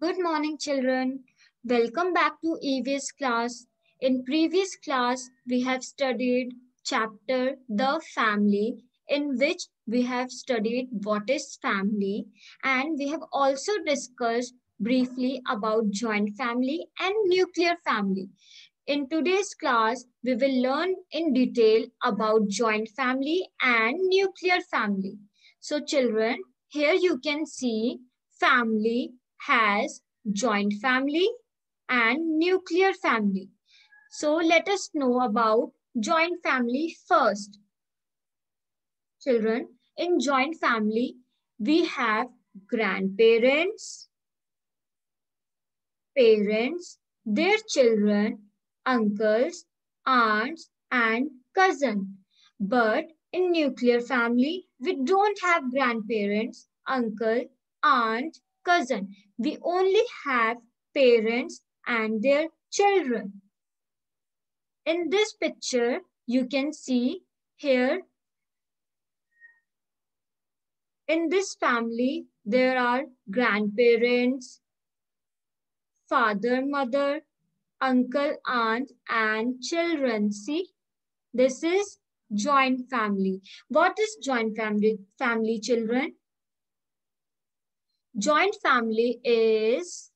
Good morning, children. Welcome back to EVS class. In previous class, we have studied chapter The Family, in which we have studied what is family, and we have also discussed briefly about joint family and nuclear family. In today's class, we will learn in detail about joint family and nuclear family. So children, here you can see family has joint family and nuclear family. So let us know about joint family first. Children, in joint family, we have grandparents, parents, their children, uncles, aunts, and cousins. But in nuclear family, we don't have grandparents, uncle, aunt, cousin. We only have parents and their children. In this picture, you can see here in this family, there are grandparents, father, mother, uncle, aunt, and children. See, this is joint family. What is joint family, children? Joint family is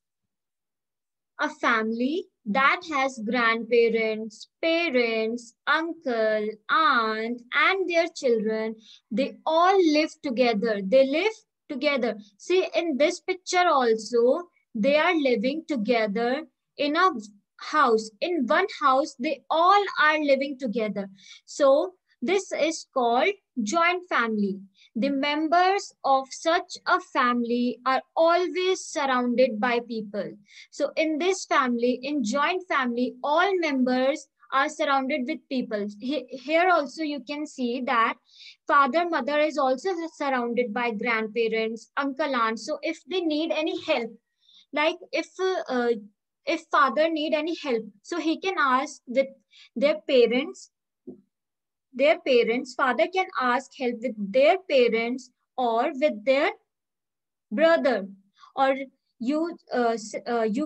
a family that has grandparents, parents, uncle, aunt, and their children. They all live together. They live together. See, in this picture also, they are living together in a house. In one house, they all are living together. So, this is called joint family. The members of such a family are always surrounded by people. So in this family, in joint family, all members are surrounded with people. Here also you can see that father, mother is also surrounded by grandparents, uncle, aunt. So if they need any help, like if father need any help, so he can ask with their parents. Their parents, father can ask help with their parents or with their brother, or you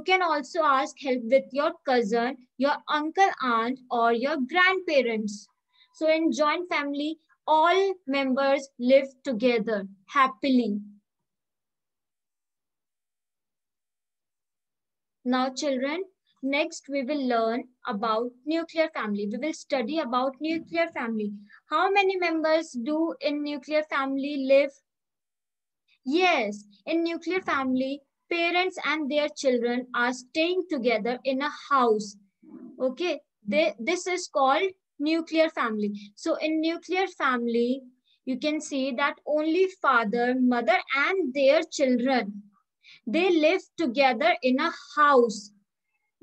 can also ask help with your cousin, your uncle, aunt, or your grandparents. So in joint family, all members live together happily. Now children, next we will learn about nuclear family. We will study about nuclear family. How many members do in nuclear family live? Yes, in nuclear family, parents and their children are staying together in a house. Okay, this is called nuclear family. So in nuclear family, you can see that only father, mother, and their children, they live together in a house.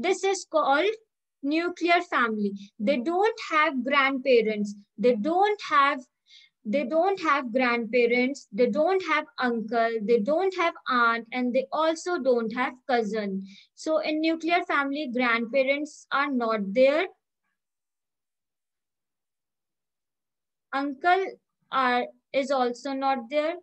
This is called nuclear family. They don't have grandparents. They don't have grandparents, they don't have uncle, they don't have aunt, and they also don't have cousin. So in nuclear family, grandparents are not there, uncle are is also not there,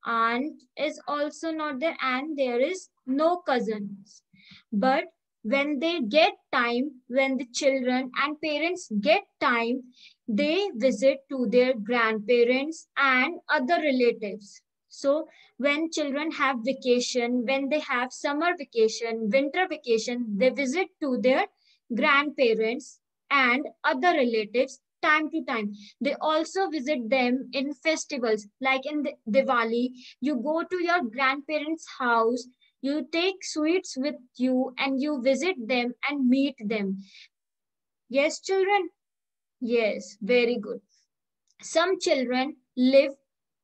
aunt is also not there, and there is no cousins. But when they get time, when the children and parents get time, they visit to their grandparents and other relatives. So when children have vacation, when they have summer vacation, winter vacation, they visit to their grandparents and other relatives time to time. They also visit them in festivals like in Diwali. You go to your grandparents' house, you take sweets with you, and you visit them and meet them. Yes, children? Yes, very good. Some children live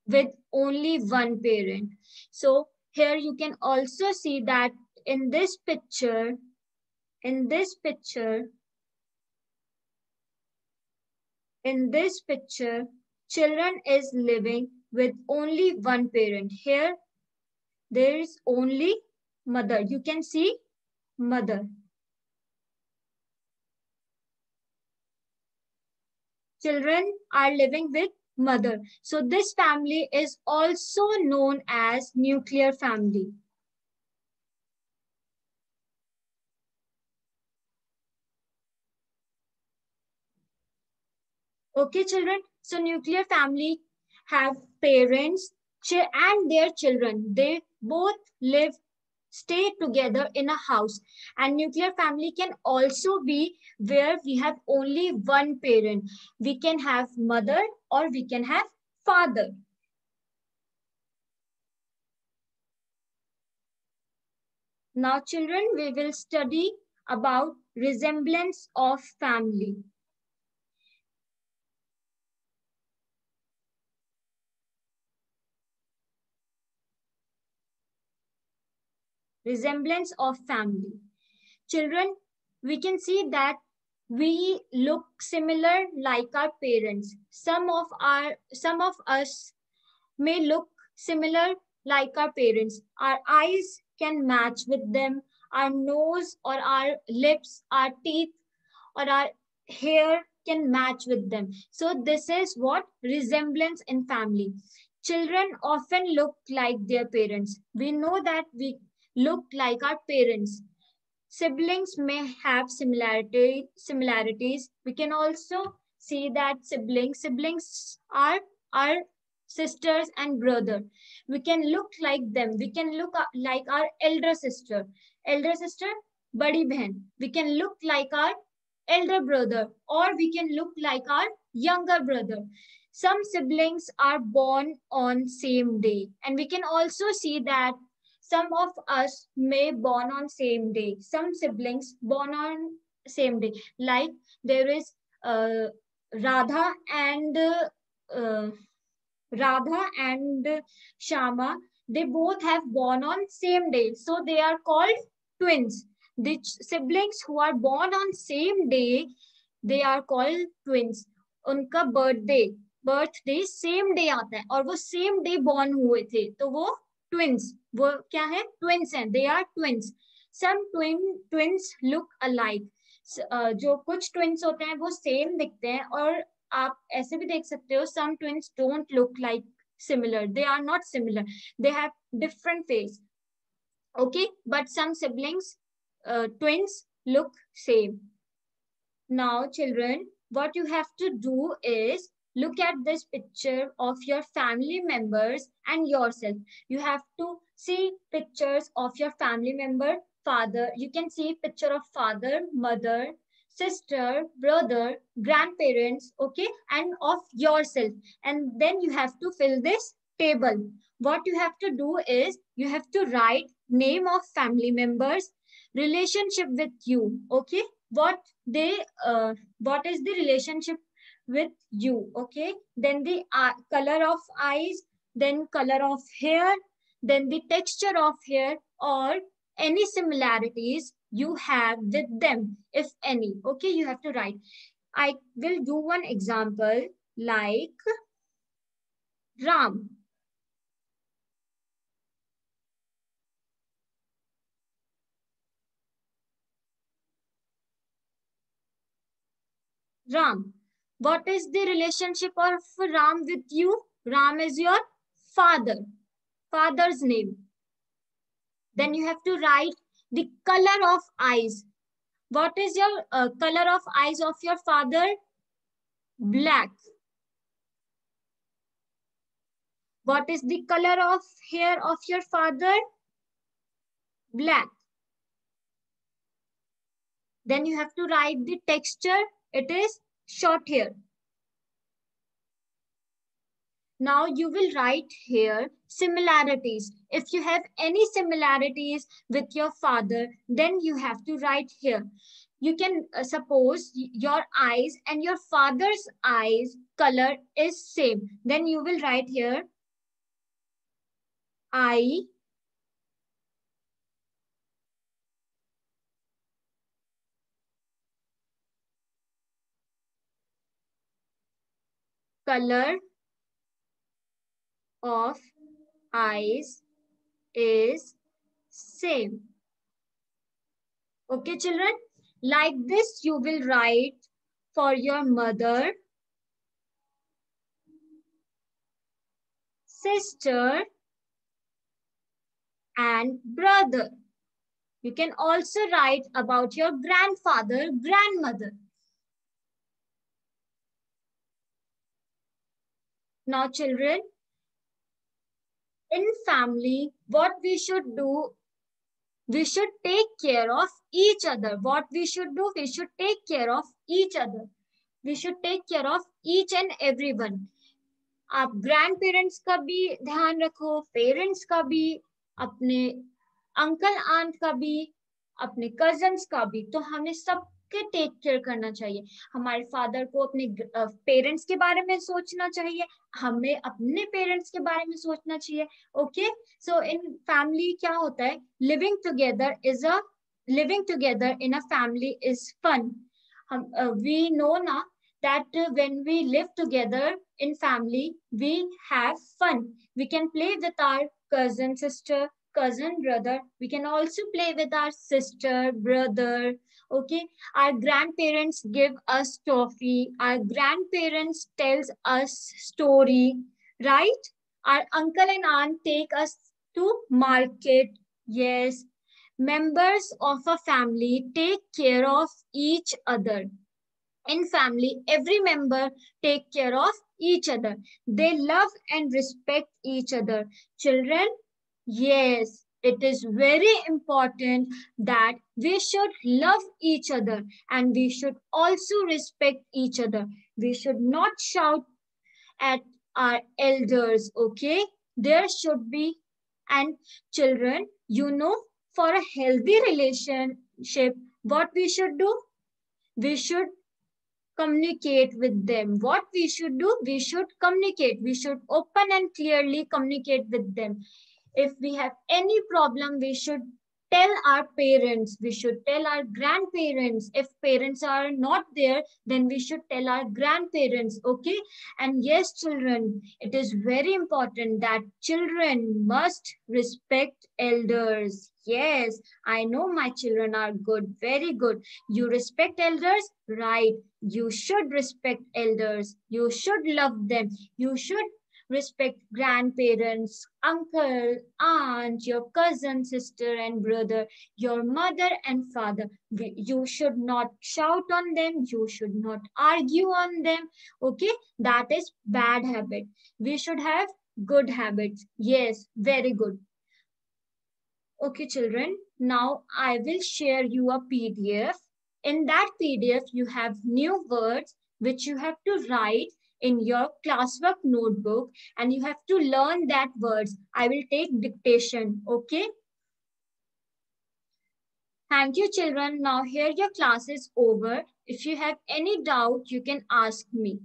with only one parent. So here you can also see that in this picture, in this picture, in this picture, children is living with only one parent. Here there is only mother. You can see mother. Children are living with mother. So this family is also known as nuclear family. Okay, children. So nuclear family have parents and their children. They both live, stay together in a house. And nuclear family can also be where we have only one parent. We can have mother or we can have father. Now, children, we will study about resemblance of family. Resemblance of family. Children, we can see that we look similar like our parents. Some of us may look similar like our parents. Our eyes can match with them. Our nose or our lips, our teeth or our hair can match with them. So this is what resemblance in family. Children often look like their parents. We know that we look like our parents. Siblings may have similarities. We can also see that siblings are our sisters and brother. We can look like them. We can look like our elder sister, badi behan. We can look like our elder brother, or we can look like our younger brother. Some siblings are born on same day, and we can also see that some of us may born on same day. Some siblings born on same day. Like there is Radha and uh, Radha and Shama. They both have born on same day, so they are called twins. The siblings who are born on same day, they are called twins. उनका birthday same day आता है और वो same day born हुए थे, तो वो twins, वो क्या है, ट्विंस हैं, they are twins. Some twins look alike. जो कुछ ट्विंस होते हैं वो सेम दिखते हैं, और आप ऐसे भी देख सकते हो some twins don't look like similar, they are not similar, they have different face. Okay, but some siblings, twins, look same. Now children, what you have to do is look at this picture of your family members and yourself. You have to see pictures of your family member. Father, you can see picture of father, mother, sister, brother, grandparents, okay, and of yourself. And then you have to fill this table. What you have to do is you have to write name of family members, relationship with you, okay, what they what is the relationship with you, okay, then the color of eyes, then color of hair, then the texture of hair, or any similarities you have with them, if any. Okay, you have to write. I will do one example like Ram. Ram. What is the relationship of Ram with you? Ram is your father, father's name. Then you have to write the color of eyes. What is your color of eyes of your father? Black. What is the color of hair of your father? Black. Then you have to write the texture. It is short hair. Now you will write here similarities. If you have any similarities with your father, then you have to write here. You can suppose your eyes and your father's eyes color is same. Then you will write here eye color of eyes is same. Okay, children? Like this, you will write for your mother, sister, and brother. You can also write about your grandfather, grandmother. Now children, in family, what we should do, we should take care of each other. What we should do, we should take care of each other. We should take care of each and everyone. आप grand parents का भी ध्यान रखो, parents का भी, अपने uncle aunt का भी, अपने कजन्स का भी. तो हमें सबके टेक केयर करना चाहिए. हमारे फादर को अपने पेरेंट्स के बारे में सोचना चाहिए, हमें अपने पेरेंट्स के बारे में सोचना चाहिए. ओके, सो इन फैमिली क्या होता है, living together in a family is fun. हम वी नो ना that when we live together in family, we have fun. We can play with our cousin sister, cousin brother. We can also play with our sister, brother. Okay, our grandparents give us toffee. Our grandparents tells us story, right? Our uncle and aunt take us to market. Yes, members of a family take care of each other. In family, every member take care of each other. They love and respect each other. Children, yes, it is very important that we should love each other and we should also respect each other. We should not shout at our elders. Okay, there should be. And children, you know, for a healthy relationship, what we should do, we should communicate with them. What we should do, we should communicate. We should open and clearly communicate with them. If we have any problem, we should tell our parents, we should tell our grandparents. If parents are not there, then we should tell our grandparents. Okay, and yes children, it is very important that children must respect elders. Yes, I know my children are good, very good. You respect elders, right? You should respect elders, you should love them, you should respect grandparents, uncle, aunt, your cousin, sister, and brother, your mother and father. You should not shout on them, you should not argue on them. Okay, that is bad habit. We should have good habits. Yes, very good. Okay, children, now I will share you a PDF. In that PDF, you have new words which you have to write in your classwork notebook and you have to learn that words. I will take dictation, okay? Thank you, children. Now here your class is over. If you have any doubt, you can ask me.